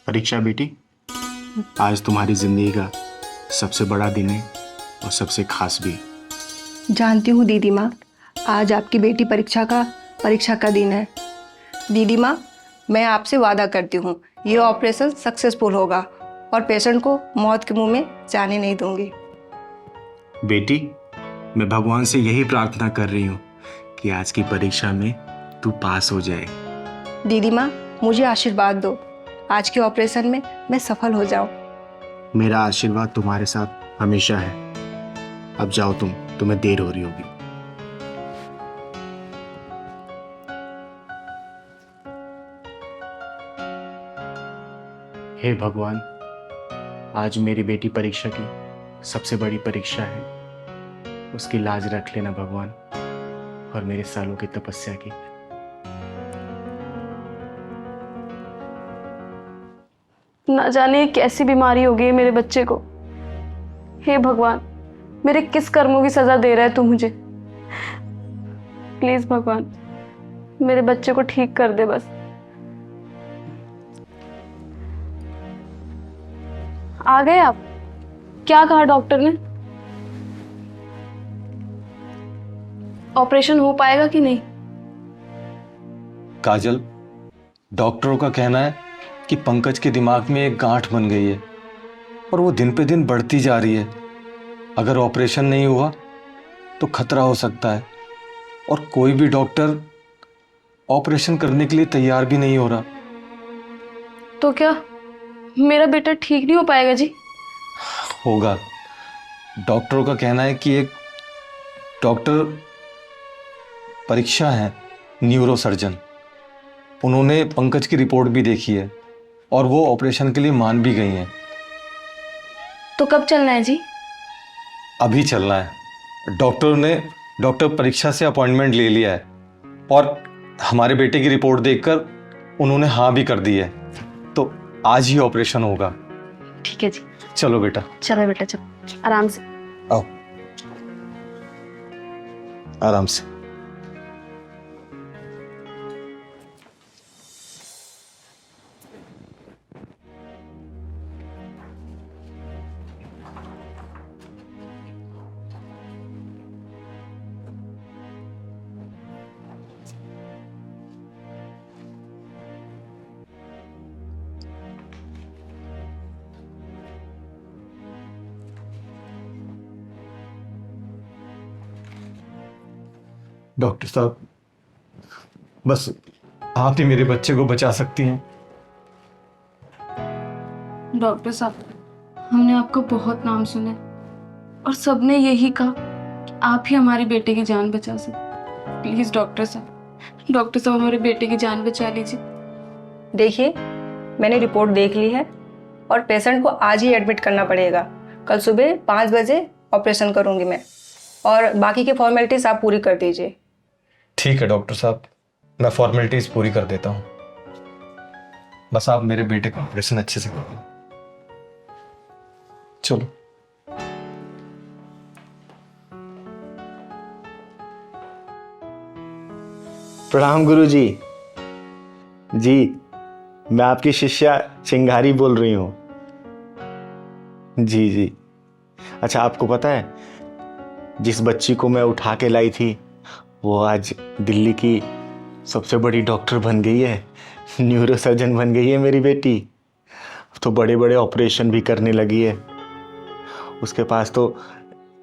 परीक्षा बेटी, आज तुम्हारी जिंदगी का सबसे बड़ा दिन है और सबसे खास भी। जानती हूँ दीदी माँ, आज आपकी बेटी परीक्षा का दिन है। दीदी माँ, मैं आपसे वादा करती हूँ ये ऑपरेशन सक्सेसफुल होगा और पेशेंट को मौत के मुंह में जाने नहीं दूंगी। बेटी, मैं भगवान से यही प्रार्थना कर रही हूँ कि आज की परीक्षा में तू पास हो जाए। दीदी माँ, मुझे आशीर्वाद दो, आज के ऑपरेशन में मैं सफल हो जाऊं। मेरा आशीर्वाद तुम्हारे साथ हमेशा है। अब जाओ, तुम्हें देर हो रही होगी। हे भगवान, आज मेरी बेटी परीक्षा की सबसे बड़ी परीक्षा है। उसकी लाज रख लेना भगवान, और मेरे सालों की तपस्या की। ना जाने ये कैसी बीमारी हो गई है मेरे बच्चे को। हे भगवान, मेरे किस कर्मों की सजा दे रहा है तू मुझे। प्लीज भगवान, मेरे बच्चे को ठीक कर दे बस। आ गए आप? क्या कहा डॉक्टर ने? ऑपरेशन हो पाएगा कि नहीं? काजल, डॉक्टरों का कहना है कि पंकज के दिमाग में एक गांठ बन गई है और वो दिन पे दिन बढ़ती जा रही है। अगर ऑपरेशन नहीं हुआ तो खतरा हो सकता है, और कोई भी डॉक्टर ऑपरेशन करने के लिए तैयार भी नहीं हो रहा। तो क्या मेरा बेटा ठीक नहीं हो पाएगा जी? होगा। डॉक्टरों का कहना है कि एक डॉक्टर परीक्षा है, न्यूरो सर्जन, उन्होंने पंकज की रिपोर्ट भी देखी है और वो ऑपरेशन के लिए मान भी गई हैं। तो कब चलना है जी? अभी चलना है। डॉक्टर परीक्षा से अपॉइंटमेंट ले लिया है और हमारे बेटे की रिपोर्ट देखकर उन्होंने हाँ भी कर दी है, तो आज ही ऑपरेशन होगा। ठीक है जी। चलो बेटा। चलो बेटा, चलो आराम से। आओ, आराम से। डॉक्टर साहब, बस आप ही मेरे बच्चे को बचा सकती हैं। डॉक्टर साहब, हमने आपका बहुत नाम सुना और सबने यही कहा कि आप ही हमारे बेटे की जान बचा सकते। प्लीज डॉक्टर साहब हमारे बेटे की जान बचा लीजिए। देखिए, मैंने रिपोर्ट देख ली है और पेशेंट को आज ही एडमिट करना पड़ेगा। कल सुबह 5 बजे ऑपरेशन करूंगी मैं, और बाकी की फॉर्मेलिटीज आप पूरी कर दीजिए। ठीक है डॉक्टर साहब, मैं फॉर्मेलिटीज पूरी कर देता हूँ। बस आप मेरे बेटे का ऑपरेशन अच्छे से करो। चलो। प्रणाम गुरु जी। जी, मैं आपकी शिष्या चिंगारी बोल रही हूँ। जी जी। अच्छा, आपको पता है, जिस बच्ची को मैं उठा के लाई थी वो आज दिल्ली की सबसे बड़ी डॉक्टर बन गई है, न्यूरो सर्जन बन गई है मेरी बेटी। तो बड़े बड़े ऑपरेशन भी करने लगी है। उसके पास तो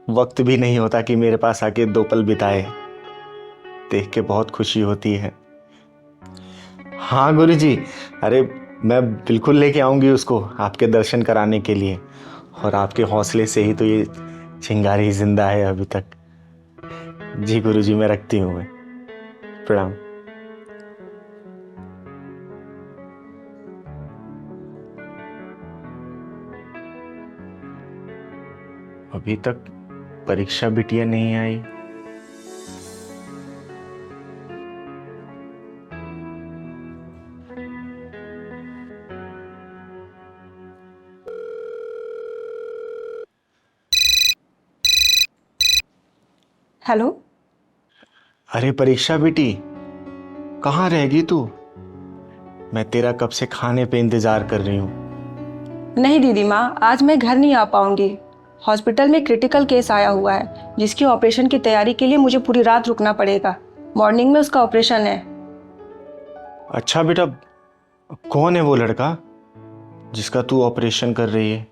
वक्त भी नहीं होता कि मेरे पास आके 2 पल बिताए। देख के बहुत खुशी होती है। हाँ गुरु जी, अरे मैं बिल्कुल लेके आऊंगी उसको आपके दर्शन कराने के लिए, और आपके हौसले से ही तो ये चिंगारी जिंदा है अभी तक। जी गुरु जी, मैं रखती हूँ। मैं प्रणाम। अभी तक परीक्षा बिटिया नहीं आई। हेलो। अरे परीक्षा बेटी, कहाँ रहेगी तू? मैं तेरा कब से खाने पे इंतजार कर रही हूँ। नहीं दीदी माँ, आज मैं घर नहीं आ पाऊंगी। हॉस्पिटल में क्रिटिकल केस आया हुआ है जिसकी ऑपरेशन की तैयारी के लिए मुझे पूरी रात रुकना पड़ेगा। मॉर्निंग में उसका ऑपरेशन है। अच्छा बेटा, कौन है वो लड़का जिसका तू ऑपरेशन कर रही है?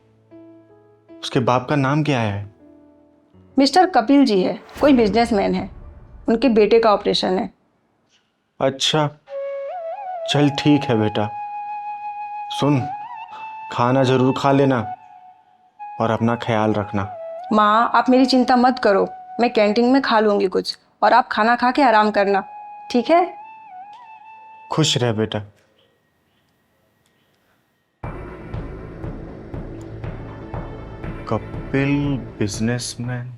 उसके बाप का नाम क्या है? मिस्टर कपिल जी है, कोई बिजनेसमैन है। उनके बेटे का ऑपरेशन है। अच्छा, चल ठीक है बेटा। सुन, खाना जरूर खा लेना और अपना ख्याल रखना। माँ, आप मेरी चिंता मत करो, मैं कैंटीन में खा लूंगी कुछ, और आप खाना खा के आराम करना, ठीक है? खुश रह बेटा। कपिल बिजनेसमैन।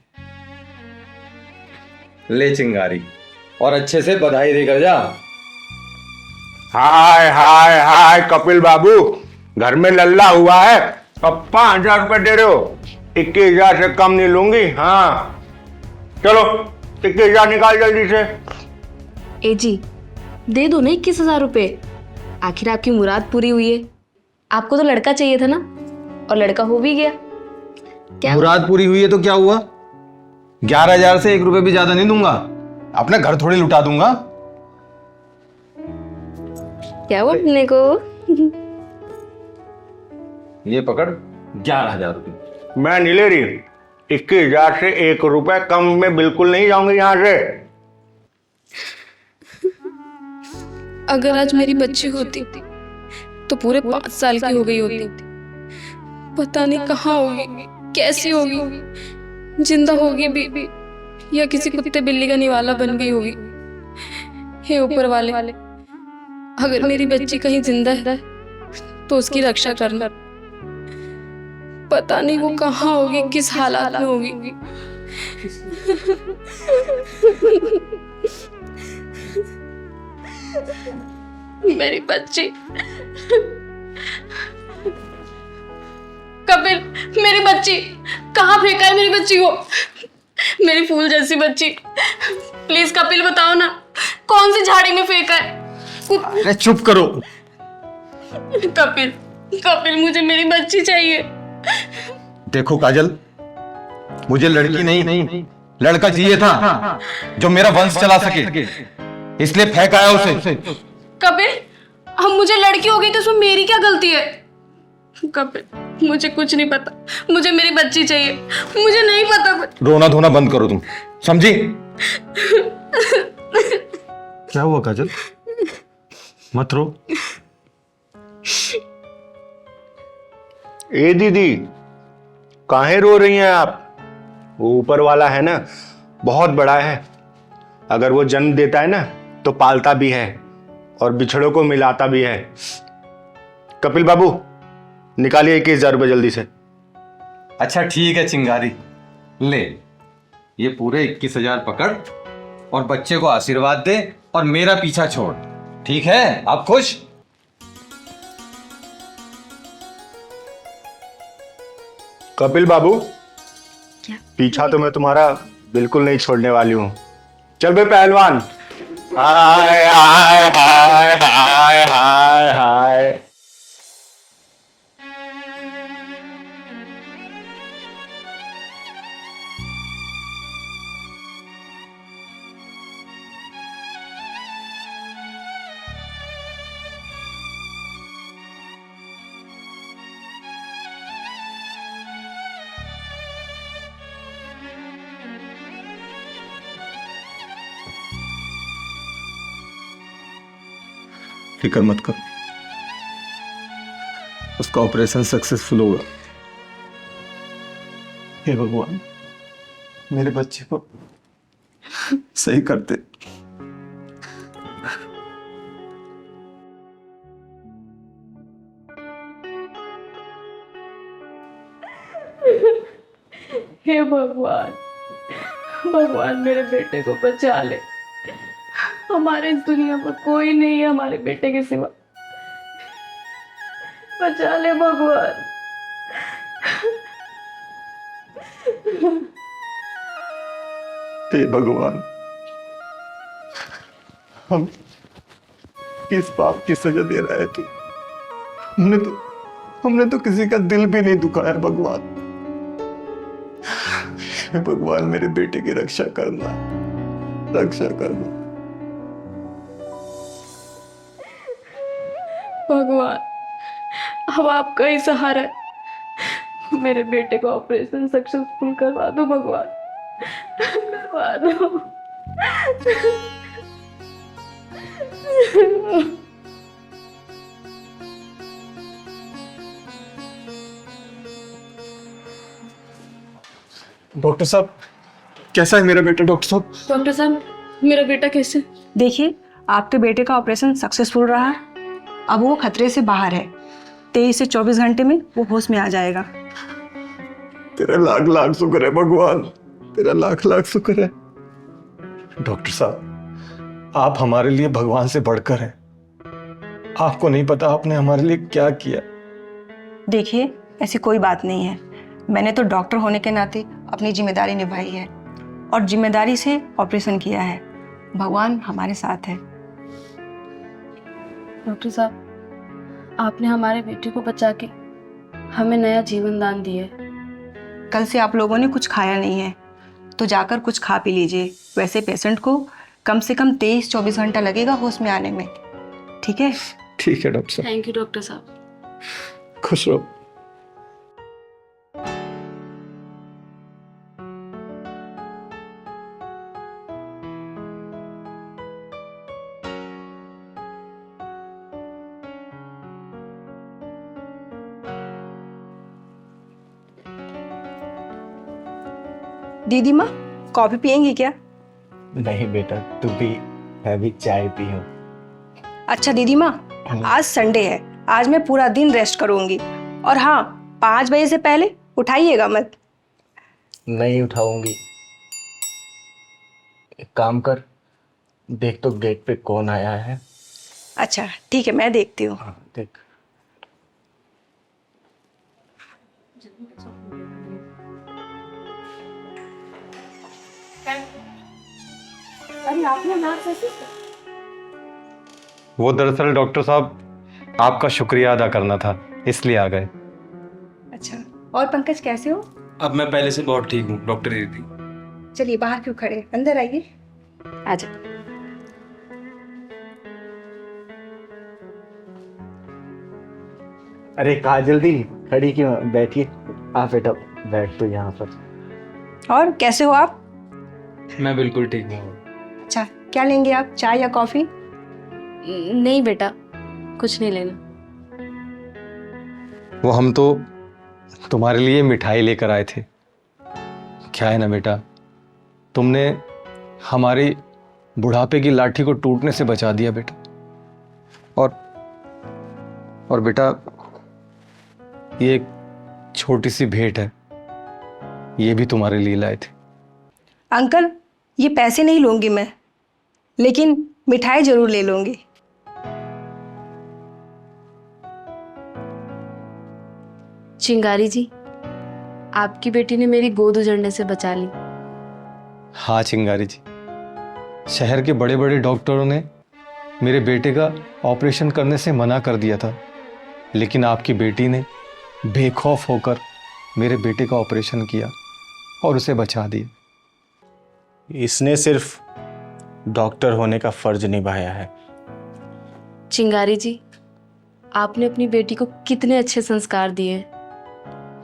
ले चिंगारी और अच्छे से बधाई देकर जा। हाय हाय हाय कपिल बाबू, घर में लल्ला हुआ है। अब 5,000 रुपये दे रहे हो? 21,000 से कम नहीं लूंगी। हाँ चलो 21,000 निकाल जल्दी से। ए जी, दे दो ना 21,000 रुपये। आखिर आपकी मुराद पूरी हुई है। आपको तो लड़का चाहिए था ना, और लड़का हो भी गया। क्या मुराद पूरी हुई है तो क्या हुआ? 11,000 से 1 रुपए भी ज्यादा नहीं दूंगा। अपना घर थोड़ी लुटा दूंगा। क्या हुआ अपने को? ये पकड़ 11,000 रुपये। मैं नहीं ले रही। 21,000 से 1 रुपए कम में बिल्कुल नहीं जाऊंगी यहाँ से। अगर आज मेरी बच्ची होती तो पूरे 5 साल की हो गई होती। पता नहीं कहाँ होगी, कैसी होगी, जिंदा होगी भी या किसी कुत्ते बिल्ली का निवाला बन गई होगी। हे ऊपर वाले, अगर मेरी बच्ची कहीं जिंदा है तो उसकी रक्षा करना। पता नहीं वो कहाँ होगी, किस हालात में होगी। मेरी बच्ची। कपिल, मेरी बच्ची कहाँ फेंका है? मेरी बच्ची को, मेरी फूल जैसी बच्ची। प्लीज कपिल बताओ ना, कौन सी झाड़ी में फेंका है? अरे चुप करो। कपिल, कपिल मुझे मेरी बच्ची चाहिए। देखो काजल, मुझे लड़की नहीं लड़का चाहिए था जो मेरा वंश चला सके, इसलिए फेंक आया उसे। कपिल, हम मुझे लड़की हो गई तो उसमें मेरी क्या गलती है? कपिल, मुझे कुछ नहीं पता, मुझे मेरी बच्ची चाहिए। मुझे नहीं पता कुछ। रोना धोना बंद करो तुम, समझी? क्या हुआ काजल? मत रो। ए दीदी, काहे रो रही हैं आप? वो ऊपर वाला है ना, बहुत बड़ा है। अगर वो जन्म देता है ना तो पालता भी है और बिछड़ों को मिलाता भी है। कपिल बाबू, निकालिए 21,000 रुपये जल्दी से। अच्छा ठीक है चिंगारी, ले ये पूरे 21,000 पकड़ और बच्चे को आशीर्वाद दे और मेरा पीछा छोड़। ठीक है, आप खुश? कपिल बाबू, क्या? पीछा तो मैं तुम्हारा बिल्कुल नहीं छोड़ने वाली हूं। चल बे पहलवान। हाय हाय हाय हाय हाय हाय। फिक्र मत करो, उसका ऑपरेशन सक्सेसफुल होगा। हे भगवान, मेरे बच्चे को सही करते। हे भगवान, भगवान मेरे बेटे को बचा ले। हमारे इस दुनिया में कोई नहीं है हमारे बेटे के सिवा। बचा ले भगवान। हे भगवान, किस पाप की सजा दे रहा है तू? हमने तो किसी का दिल भी नहीं दुखाया भगवान। भगवान मेरे बेटे की रक्षा करना, रक्षा करना। भगवान, अब आपका ही सहारा है। मेरे बेटे को ऑपरेशन सक्सेसफुल करवा दो भगवान, करवा दो। डॉक्टर साहब, कैसा है मेरा बेटा? डॉक्टर साहब, डॉक्टर साहब, मेरा बेटा कैसे? देखिए, आपके बेटे का ऑपरेशन सक्सेसफुल रहा। अब वो खतरे से बाहर है। 23 से 24 घंटे में वो होश में आ जाएगा। तेरा लाख लाख शुक्र है भगवान, तेरा लाख लाख शुक्र है। डॉक्टर साहब, आप हमारे लिए भगवान से बढ़कर हैं। आपको नहीं पता आपने हमारे लिए क्या किया। देखिए, ऐसी कोई बात नहीं है। मैंने तो डॉक्टर होने के नाते अपनी जिम्मेदारी निभाई है और जिम्मेदारी से ऑपरेशन किया है। भगवान हमारे साथ है। डॉक्टर साहब, आपने हमारे बेटे को बचा के हमें नया जीवन दान दिया है। कल से आप लोगों ने कुछ खाया नहीं है, तो जाकर कुछ खा पी लीजिए। वैसे पेशेंट को कम से कम 23-24 घंटा लगेगा होश में आने में। ठीक है? ठीक है डॉक्टर साहब। थैंक यू डॉक्टर साहब। खुश रहो। दीदी माँ, कॉफी पियेंगी क्या? नहीं बेटा, तू भी, मैं भी चाय पीऊँ। अच्छा दीदी माँ, आज संडे है, आज मैं पूरा दिन रेस्ट करूंगी। और हाँ, 5 बजे से पहले उठाइएगा मत। नहीं उठाऊंगी। एक काम कर, देख तो गेट पे कौन आया है। अच्छा ठीक है, मैं देखती हूँ। हाँ देख। अरे आपने ना कैसे? वो दरअसल डॉक्टर साहब आपका शुक्रिया अदा करना था, इसलिए आ गए। अच्छा, और पंकज कैसे हो? अब मैं पहले से बहुत ठीक हूँ डॉक्टर दीदी। चलिए बाहर क्यों खड़े, अंदर आइए। आजा। अरे कहा जल्दी खड़ी क्यों? बैठिए। आप बेटा बैठ तो यहाँ पर। और कैसे हो आप? मैं बिल्कुल ठीक हूँ। अच्छा, क्या लेंगे आप, चाय या कॉफी? नहीं बेटा, कुछ नहीं लेना। वो हम तो तुम्हारे लिए मिठाई लेकर आए थे। क्या है ना बेटा, तुमने हमारी बुढ़ापे की लाठी को टूटने से बचा दिया बेटा। और बेटा, ये एक छोटी सी भेंट है, ये भी तुम्हारे लिए लाए थे। अंकल, ये पैसे नहीं लूंगी मैं, लेकिन मिठाई जरूर ले लूंगी। चिंगारी जी, आपकी बेटी ने मेरी गोद उजड़ने से बचा ली। हाँ चिंगारी जी, शहर के बड़े बड़े डॉक्टरों ने मेरे बेटे का ऑपरेशन करने से मना कर दिया था, लेकिन आपकी बेटी ने बेखौफ होकर मेरे बेटे का ऑपरेशन किया और उसे बचा दिया। इसने सिर्फ डॉक्टर होने का फर्ज निभाया है। चिंगारी जी, आपने अपनी बेटी को कितने अच्छे संस्कार दिए,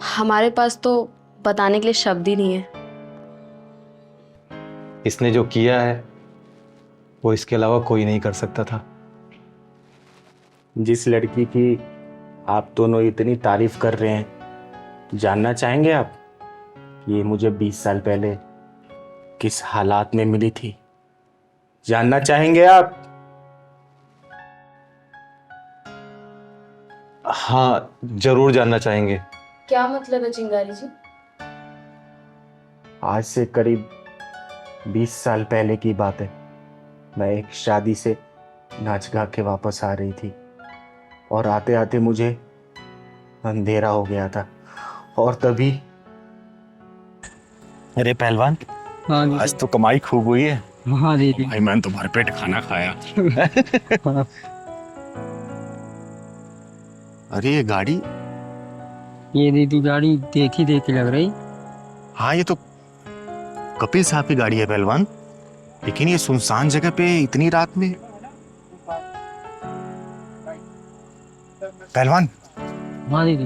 हमारे पास तो बताने के लिए शब्द ही नहीं है। इसने जो किया है वो इसके अलावा कोई नहीं कर सकता था। जिस लड़की की आप दोनों इतनी तारीफ कर रहे हैं, जानना चाहेंगे आप ये मुझे 20 साल पहले किस हालात में मिली थी? जानना चाहेंगे आप? हाँ जरूर जानना चाहेंगे। क्या मतलब है चिंगारी जी? आज से करीब 20 साल पहले की बात है। मैं एक शादी से नाच गा के वापस आ रही थी और आते आते मुझे अंधेरा हो गया था, और तभी अरे पहलवान, हाँ जी। आज तो कमाई खूब हुई है। हाँ दीदी। भाई मैंने तुम्हारे पेट खाना खाया। अरे ये गाड़ी, ये दीदी गाड़ी देखी देखी लग रही। हाँ ये तो कपिल साहब की गाड़ी है पहलवान, लेकिन ये सुनसान जगह पे इतनी रात में। पहलवान, हाँ दीदी।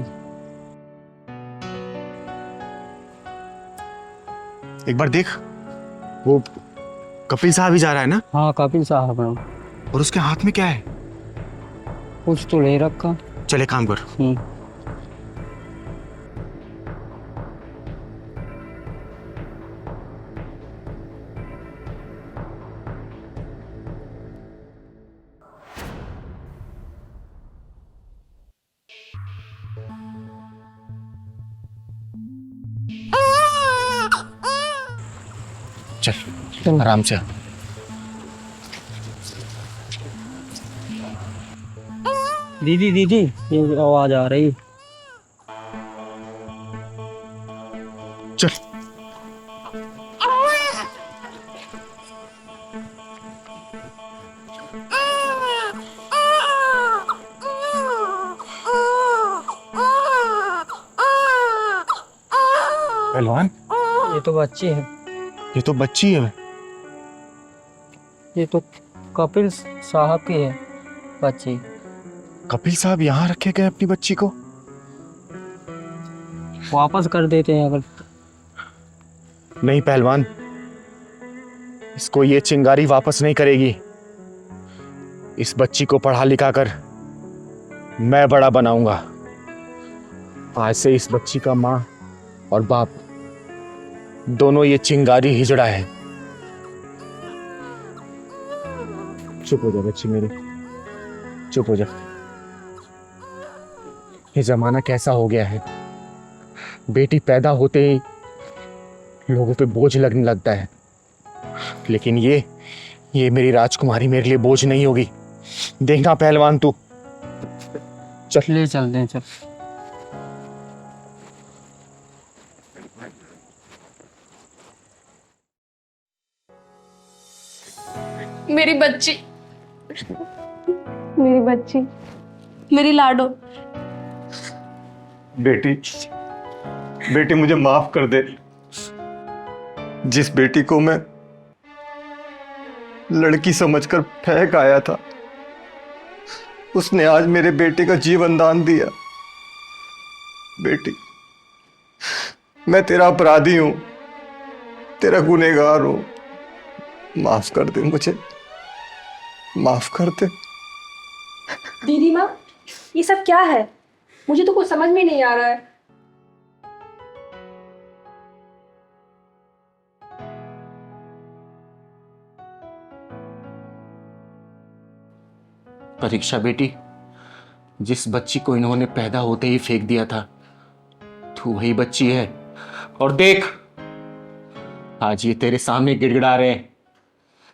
एक बार देख, वो कपिल साहब ही जा रहा है ना? हाँ कपिल साहब हैं। और उसके हाथ में क्या है? कुछ तो ले रखा। चले काम कर। चल आराम से। दीदी दीदी ये आवाज आ रही। चल। पहलवान, ये तो बच्चे हैं। ये तो बच्ची है। ये तो कपिल साहब की है बच्ची। कपिल साहब यहाँ रखे गए अपनी बच्ची को? वापस कर देते हैं अगर। नहीं पहलवान, इसको ये चिंगारी वापस नहीं करेगी। इस बच्ची को पढ़ा लिखा कर मैं बड़ा बनाऊंगा। आज से इस बच्ची का माँ और बाप दोनों ये चिंगारी हिजड़ा है। चुप हो जा बच्ची मेरी, चुप हो जा। ये जमाना कैसा हो गया है, बेटी पैदा होते ही लोगों पे बोझ लगने लगता है, लेकिन ये मेरी राजकुमारी मेरे लिए बोझ नहीं होगी। देखना पहलवान तू। चल ले चलते हैं, चल। मेरी बच्ची, मेरी बच्ची, मेरी लाडो। बेटी, बेटी मुझे माफ कर दे। जिस बेटी को मैं लड़की समझकर फेंक आया था, उसने आज मेरे बेटे का जीवन दान दिया। बेटी, मैं तेरा अपराधी हूं, तेरा गुनहगार हूं। माफ कर दे मुझे, माफ कर दे। दीदी माँ, ये सब क्या है? मुझे तो कुछ समझ में नहीं आ रहा है। परीक्षा बेटी, जिस बच्ची को इन्होंने पैदा होते ही फेंक दिया था, तू वही बच्ची है। और देख, आज ये तेरे सामने गिड़गिड़ा रहे हैं,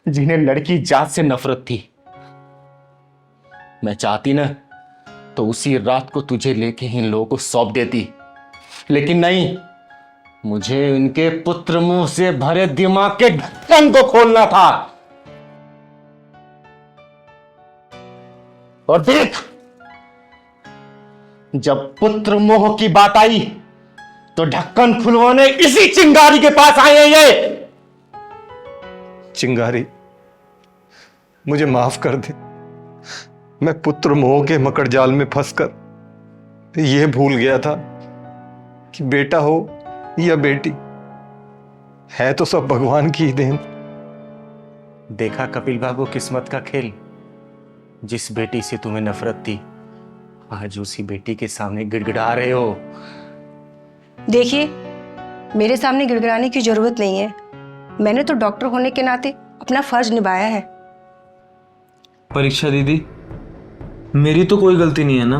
जिन्हें लड़की जात से नफरत थी। मैं चाहती ना तो उसी रात को तुझे लेके इन लोगों को सौंप देती, लेकिन नहीं, मुझे इनके पुत्र मुंह से भरे दिमाग के ढक्कन को खोलना था। और देख, जब पुत्र मोह की बात आई तो ढक्कन खुलवाने इसी चिंगारी के पास आए हैं ये। चिंगारी, मुझे माफ कर दे। मैं पुत्र मोह के मकड़ जाल में फंसकर यह भूल गया था कि बेटा हो या बेटी, है तो सब भगवान की ही देन। देखा कपिल बाबू किस्मत का खेल। जिस बेटी से तुम्हें नफरत थी, आज उसी बेटी के सामने गिड़गिड़ा रहे हो। देखिए, मेरे सामने गिड़गिड़ाने की जरूरत नहीं है। मैंने तो डॉक्टर होने के नाते अपना फर्ज निभाया है। परीक्षा दीदी, मेरी तो कोई गलती नहीं है ना।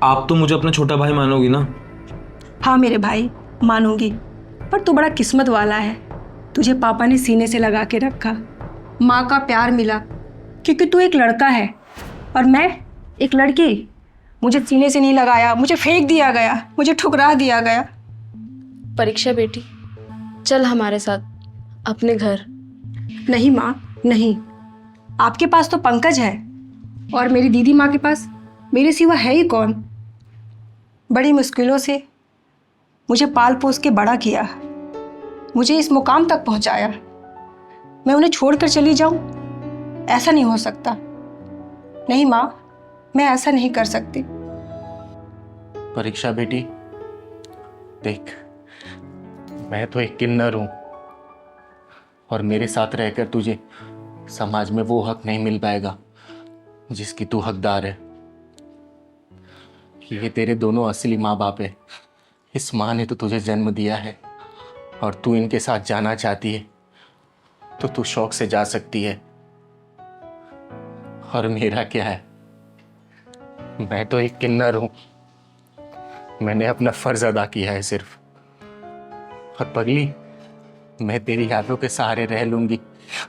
आप तो मुझे अपना छोटा भाई मानोगी ना? हाँ मेरे भाई, मानूंगी। पर तू बड़ा किस्मत वाला है, तुझे पापा ने सीने से लगा के रखा। माँ का प्यार मिला क्योंकि तू एक लड़का है और मैं एक लड़की। मुझे सीने से नहीं लगाया, मुझे फेंक दिया गया, मुझे ठुकरा दिया गया। परीक्षा बेटी, चल हमारे साथ अपने घर। नहीं माँ, नहीं। आपके पास तो पंकज है और मेरी दीदी माँ के पास मेरे सिवा है ही कौन। बड़ी मुश्किलों से मुझे पाल पोस के बड़ा किया, मुझे इस मुकाम तक पहुंचाया। मैं उन्हें छोड़कर चली जाऊं? ऐसा नहीं हो सकता। नहीं माँ, मैं ऐसा नहीं कर सकती। परीक्षा बेटी, देख, मैं तो एक किन्नर हूं और मेरे साथ रहकर तुझे समाज में वो हक नहीं मिल पाएगा जिसकी तू हकदार है। ये तेरे दोनों असली माँ बाप है। इस माँ ने तो तुझे जन्म दिया है और तू इनके साथ जाना चाहती है तो तू शौक से जा सकती है। और मेरा क्या है, मैं तो एक किन्नर हूं। मैंने अपना फर्ज अदा किया है सिर्फ। और पगली, मैं तेरी यादों के सहारे रह लूंगी।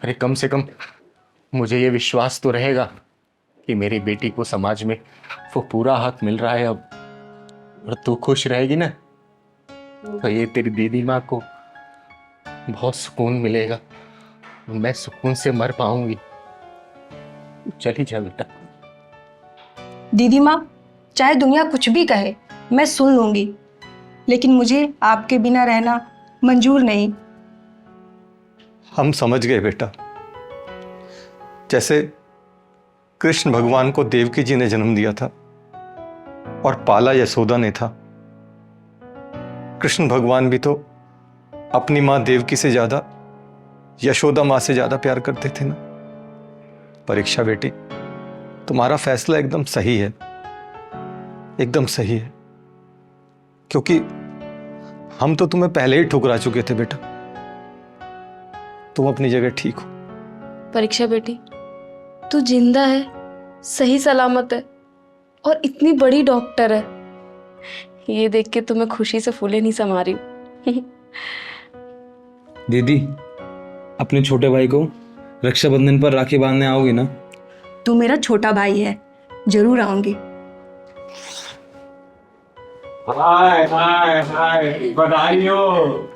अरे कम से कम मुझे ये विश्वास तो रहेगा कि मेरी बेटी को समाज में वो पूरा हक मिल रहा है अब। और तू खुश रहेगी ना तो ये तेरी दीदी माँ को बहुत सुकून मिलेगा। मैं सुकून से मर पाऊंगी। चली जा बेटा। दीदी माँ, चाहे दुनिया कुछ भी कहे मैं सुन लूंगी, लेकिन मुझे आपके बिना रहना मंजूर नहीं। हम समझ गए बेटा। जैसे कृष्ण भगवान को देवकी जी ने जन्म दिया था और पाला यशोदा ने था, कृष्ण भगवान भी तो अपनी मां देवकी से ज्यादा यशोदा मां से ज्यादा प्यार करते थे ना। परीक्षा बेटी, तुम्हारा फैसला एकदम सही है, एकदम सही है, क्योंकि हम तो तुम्हें पहले ही ठुकरा चुके थे बेटा। तुम अपनी जगह ठीक हो। परीक्षा बेटी, तू जिंदा है, सही सलामत है और इतनी बड़ी डॉक्टर है। ये देख के तो मैं खुशी से फूले नहीं समा रही हूँ। दीदी, अपने छोटे भाई को रक्षाबंधन पर राखी बांधने आओगी ना? तू मेरा छोटा भाई है, जरूर आऊंगी। हाय हाय हाय, बधाई हो।